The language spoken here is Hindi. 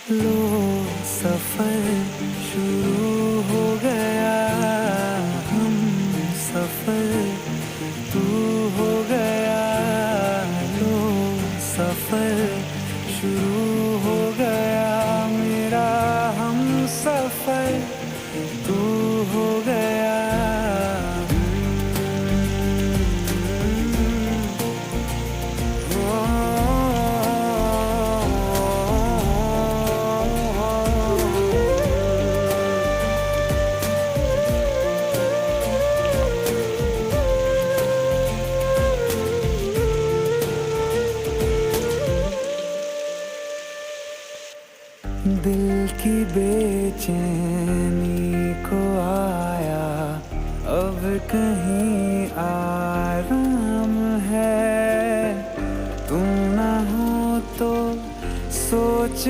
लो सफर शुरू हो गया, हम सफर तू हो गया। लो सफर शुरू हो गया, मेरा हम सफर तू हो गया। दिल की बेचैनी को आया अब कहीं आराम है, तू ना हो तो सोच